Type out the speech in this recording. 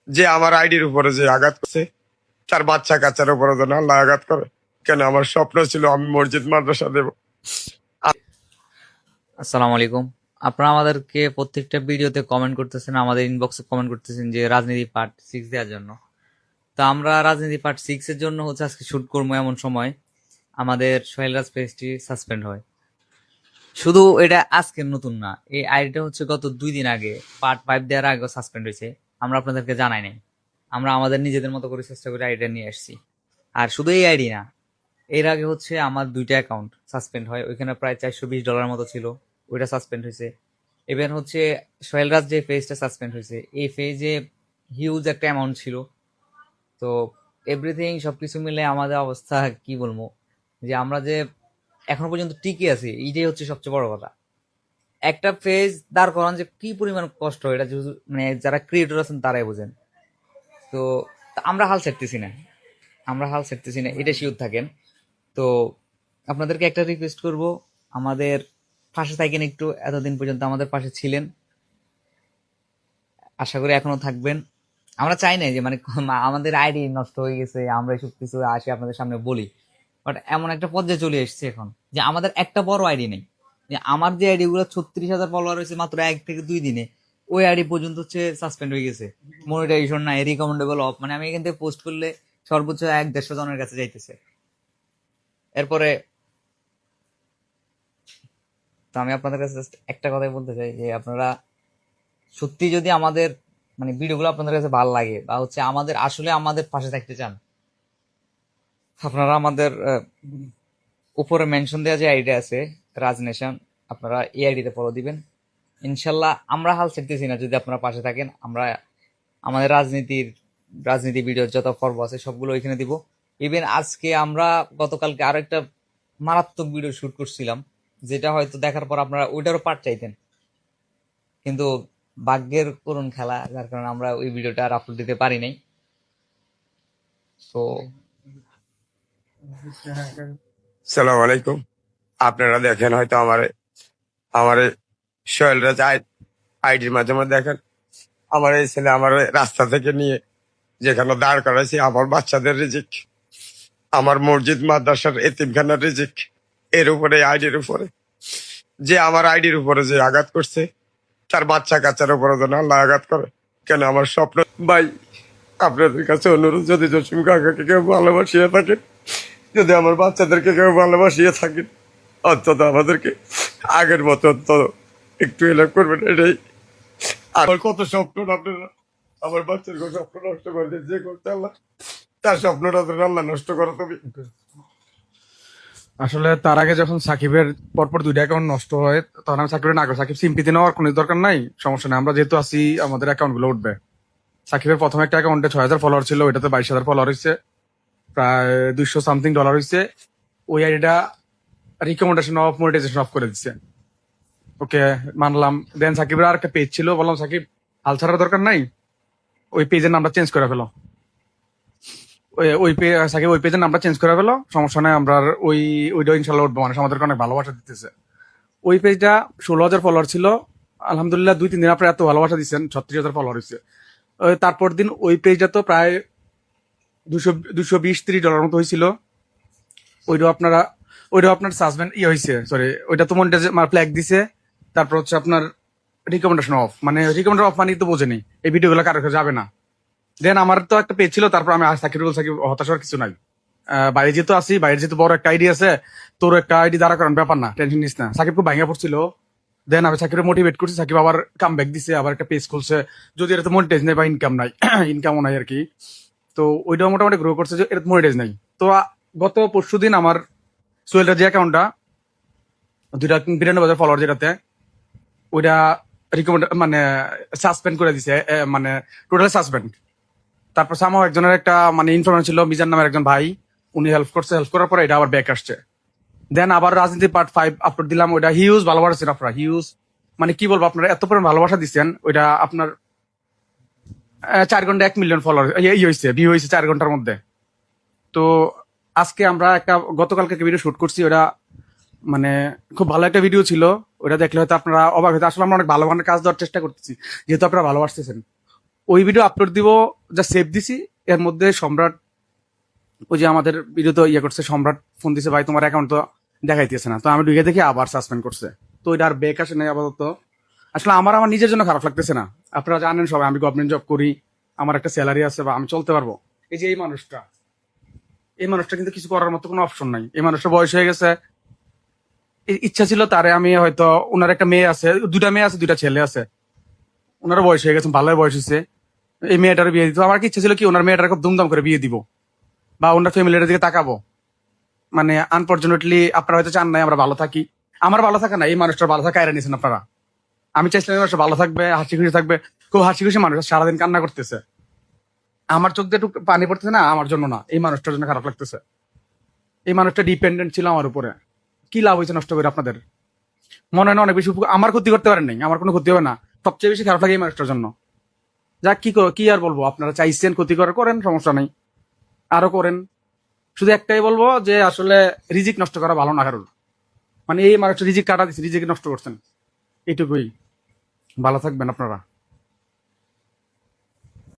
যে আমার আইডির উপরে যে আঘাত করছে, তার বাচ্চা কাচ্চার উপরে যেন আল্লাহ আঘাত করে। কেন আমার স্বপ্ন ছিল আমি মসজিদ মাদ্রাসা দেব। আসসালামু আলাইকুম। আপনারা আমাদেরকে প্রত্যেকটা ভিডিওতে কমেন্ট করতেছেন, আমাদের ইনবক্সে কমেন্ট করতেছেন যে রাজনীতি পার্ট 6 দেওয়ার জন্য। তো আমরা রাজনীতি পার্ট 6 এর জন্য হচ্ছে আজকে শুট করবো এমন সময় আমাদের সোহেল রাজ পেজটি সাসপেন্ড হয়। শুধু এটা আজকের নতুন না, এই আইডিটা হচ্ছে গত 2 দিন আগে পার্ট 5 দেওয়ার আগেও সাসপেন্ড হয়েছে। আমরা আপনাদেরকে জানাই নাই, আমরা আমাদের নিজেদের মতো করে চেষ্টা করে আইডিটা নিয়ে আসছি। আর শুধু এই আইডি না, এর আগে হচ্ছে আমার 2টা অ্যাকাউন্ট সাসপেন্ড হয়, ওইখানে প্রায় $420 মতো ছিল, ওইটা সাসপেন্ড হয়েছে। এবার হচ্ছে সোহেল রাজ যে পেজটা সাসপেন্ড হয়েছে, এই পেজে হিউজ একটা অ্যামাউন্ট ছিল। তো এভরিথিং সবকিছু মিলে আমাদের অবস্থা কি বলবো, যে আমরা যে এখনো পর্যন্ত টিকে আছি এইটাই হচ্ছে সবচেয়ে বড় কথা। একটা পেজ দাঁড় করান যে কি পরিমাণ কষ্ট, এটা মানে যারা ক্রিয়েটর আছেন তারাই বোঝেন। তো আমরা হাল ছাড়তেছি না, আমরা হাল ছাড়তেছি না, এটা শিওর থাকেন। তো আপনাদেরকে একটা রিকোয়েস্ট করব, আমাদের পাশে থাকেন একটু, এতদিন পর্যন্ত আমাদের পাশে ছিলেন, আশা করি এখনো থাকবেন। আমরা চাই না যে মানে আমাদের আইডি নষ্ট হয়ে গেছে আমরা এসব কিছু আসি আপনাদের সামনে বলি, বাট এমন একটা পর্যায়ে চলে এসেছে এখন যে আমাদের একটা বড় আইডি নেই। যে আমার যে আইডি গুলো 36,000 ফলোয়ার হয়েছে মাত্র 1 থেকে 2 দিনে, ওই আইডি পর্যন্ত হচ্ছে সাসপেন্ড হয়ে গেছে। মনিটাইজেশন নাই, রিকমেন্ডেবল অফ, মানে আমি এখান থেকে পোস্ট করলে সর্বোচ্চ 1-150 জনের কাছে যাইতেছে। এরপরে তো আমি আপনাদের কাছে জাস্ট একটা কথাই বলতে চাই যে আপনারা সত্যি যদি আমাদের মানে ভিডিওগুলো আপনাদের কাছে ভালো লাগে বা হচ্ছে আমাদের আসলে আমাদের পাশে থাকতে চান, আপনারা আমাদের উপরে মেনশন দেওয়া যে আইডি আছে রাজ নেশন, আপনারা এই আইডিতে ফলো দিবেন। ইনশাল্লাহ আমরা হাল ছেড়তেছি না যদি আপনারা পাশে থাকেন। আমরা আমাদের রাজনীতি ভিডিও যত পর্ব আছে সবগুলো ওইখানে দিব। ইভেন আজকে আমরা গতকালকে আরো একটা মারাত্মক ভিডিও শুট করছিলাম, যেটা হয়তো দেখার পর আপনারা ওইটারও পার্ট চাইতেন, কিন্তু ভাগ্যের করুণ খেলা, যার কারণে আমরা ওই ভিডিওটা আর আপলোড দিতে পারি নাই। তো সালাম আলাইকুম। আপনারা দেখেন হয়তো আমার সোহেল রাজ আইডির মাধ্যমে দেখেন আমার এই ছেলে আমার রাস্তা থেকে নিয়ে যেখানে দাঁড় করাইছি, আমার বাচ্চাদের রিজিক, আমার মসজিদ মাদ্রাসার এতিমখানার রিজিক, এর উপরে আইডির উপরে যে আমার আইডির উপরে যে আঘাত করছে, তার বাচ্চা কাচ্চার উপরে যেন আল্লাহ আঘাত করে। কেন আমার স্বপ্ন ভাই, আপনাদের কাছে অনুরোধ, যদি জসিম কাকাকে কেউ ভালোবাসিয়ে থাকেন, যদি আমার বাচ্চাদেরকে কেউ ভালোবাসিয়ে থাকেন, অন্তত আমাদেরকে আগের মতো অন্তত একটু হেল্প করবেন, এটাই। আমার কত স্বপ্ন আপনারা আমার বাচ্চার স্বপ্ন নষ্ট করে দিয়ে, যে করতে আল্লাহ তার স্বপ্নটা তো আল্লাহ নষ্ট করো তুমি। আসলে তার আগে যখন সাকিবের পরপর 2টা অ্যাকাউন্ট নষ্ট হয় তখন আমি সাকিবের না সাকিব সিম্পিতি নেওয়ার কোনো দরকার নাই, সমস্যা নেই, আমরা যেহেতু আছি আমাদের অ্যাকাউন্ট গুলো উঠবে। সাকিবের প্রথম একটা অ্যাকাউন্টে 6,000 ফলোয়ার ছিল, ওইটাতে 22,000 ফলোয়ার হয়েছে, প্রায় $200 হয়েছে। ওই আইডিটা রিকমেন্ডেশন অফ মনিটাইজেশন অফ করে দিচ্ছে, ওকে মানলাম। দেন সাকিবের আর একটা পেজ ছিল, বললাম সাকিব হাল ছাড়ার দরকার নাই, ওই পেজের নামটা চেঞ্জ করে ফেলো, সাকিব ওই পেজের নামটা চেঞ্জ করে ফেলো, সমস্যা নাই, আমরা ওইটা ইনশাল্লাহ উঠবো, মানুষ আমাদেরকে অনেক ভালোবাসা দিতেছে। ওই পেজটা 16,000 ফলোয়ার ছিল, আলহামদুলিল্লাহ 2-3 দিন আপনার এত ভালোবাসা দিচ্ছেন, 36,000 ফলোয়ার হয়েছে। তারপর দিন ওই পেজটা তো প্রায় $220-30 মতো হয়েছিল, ওইটাও আপনার সাসপেন্ড হয়েছে, সরি ওইটা তো মনিটাইজ ফ্ল্যাগ দিছে। তারপর হচ্ছে আপনার রিকমেন্ডেশন অফ, মানে রিকমেন্ডেশন অফ মানে তো বোঝেনি, এই ভিডিওগুলো কারো কাছে যাবে না। দেন আমার তো একটা পেজ ছিল, তারপর আমি সাকিব হতাশ হওয়ার কিছু নাই। বাইরে যেহেতু আসি, বাইরে যেহেতু বড় একটা আইডি আছে, তোর একটা আইডি দাঁড়া করার ব্যাপার না, টেনশন নিস না। সাকিব খুব ভাঙা পড়ছিল, দেন আমি সাকিবকে মোটিভেট করছি, সাকিব আবার কাম ব্যাক দিছে, আবার একটা পেজ খুলছে, যদি এটা তো মনিটাইজ নেই বা ইনকাম নাই, ইনকামও নাই আর কি। তো ওইটাও মোটামুটি গ্রো করছে, যে এটা মনিটাইজ নাই। তো গত পরশু দিন আমার সোহেলটা যে অ্যাকাউন্টটা 292 ফলোয়ার যেটাতে, ওইটা রিকমেন্ড মানে সাসপেন্ড করে দিছে, মানে টোটাল সাসপেন্ড। তারপর সামাও একজনের একটা মানে ইনফরমেশন ছিল, মিজান নামের একজন ভাই, উনি হেল্প করার পরে এটা আবার ব্যাক আসছে। দেন আবার রাজনীতি পার্ট 5 আপলোড দিলাম, ওইটা হিউজ ভালোবাসা ছিল, আপনারা হিউজ মানে কি বলবো, আপনারা এত পরিমাণ ভালোবাসা দিচ্ছেন, ওইটা আপনার 4 ঘন্টা 1 মিলিয়ন ফলোয়ার হয়েছে, ভিউ হয়েছে 4 ঘন্টার মধ্যে। তো আজকে আমরা গতকালকে একটা ভিডিও শুট করছি, ওটা মানে খুব ভালো একটা ভিডিও ছিল, ওটা দেখলে হয়তো আপনারা অবাক হয়তো, আসলে আমরা অনেক ভালো মানের কাজ দেওয়ার চেষ্টা করতেছি, যেহেতু আপনারা ভালোবাসতেছেন। ওই ভিডিও আপলোড দিব, যা সেভ দিছি, এর মধ্যে সম্রাট ওই যে আমাদের ভিডিও তো ইয়ে করছে, সম্রাট ফোন দিছে, ভাই তোমার অ্যাকাউন্ট তো দেখাইতেছে না। তো আমি ঢুকে দেখি আবার সাসপেন্ড করছে। তো ওইটা আর ব্যাক আসে নাই আপাতত। আসলে আমার আমার নিজের জন্য খারাপ লাগতেছে না। আপনারা জানেন সবাই আমি গভর্নমেন্ট জব করি, আমার একটা স্যালারি আছে বা আমি চলতে পারবো। এই যে এই মানুষটা কিন্তু কিছু করার মতো কোনো অপশন নাই। এই মানুষটা বয়স হয়ে গেছে, ইচ্ছা ছিল তারে আমি হয়তো, ওনার একটা মেয়ে আছে, দুটা মেয়ে আছে, দুটা ছেলে আছে, ওনারও বয়স হয়ে গেছে, ভালোই বয়স হয়েছে, এই মেয়েটার বিয়ে দিত। আমার কি ইচ্ছা ছিল কি ওনার মেয়েটার খুব ধুমধাম করে বিয়ে দিব বা ওনার ফ্যামিলির দিকে তাকাবো। মানে আনফর্চুনেটলি আপনারা হয়তো চান নাই আমরা ভালো থাকি। আমার ভালো থাকা না, এই মানুষটার ভালো থাকা এরা নিয়েছেন আপনারা। আমি চাইছিলাম এই মানুষটা ভালো থাকবে, হাসি খুশি থাকবে। খুব হাসি খুশি মানুষ, সারাদিন কান্না করতেছে। আমার চোখ দিয়ে একটু পানি পড়তেছে না, আমার জন্য না, এই মানুষটার জন্য খারাপ লাগতেছে। এই মানুষটা ডিপেন্ডেন্ট ছিল আমার উপরে। কি লাভ হয়েছে নষ্ট করে আপনাদের? মনে হয় না অনেক বেশি আমার ক্ষতি করতে পারেন নাই, আমার কোনো ক্ষতি হবে না। সবচেয়ে বেশি খারাপ লাগে এই মানুষটার জন্য। যাক, কি আর বলবো, আপনারা চাইছেন ক্ষতি করে, করেন, সমস্যা নাই, আরো করেন। শুধু একটাই বলবো যে আসলে রিজিক নষ্ট করা ভালো না কারোর। মানে এই মানুষটা রিজিক কাটা দিচ্ছে, রিজিক নষ্ট করছেন, এইটুকুই। ভালো থাকবেন আপনারা।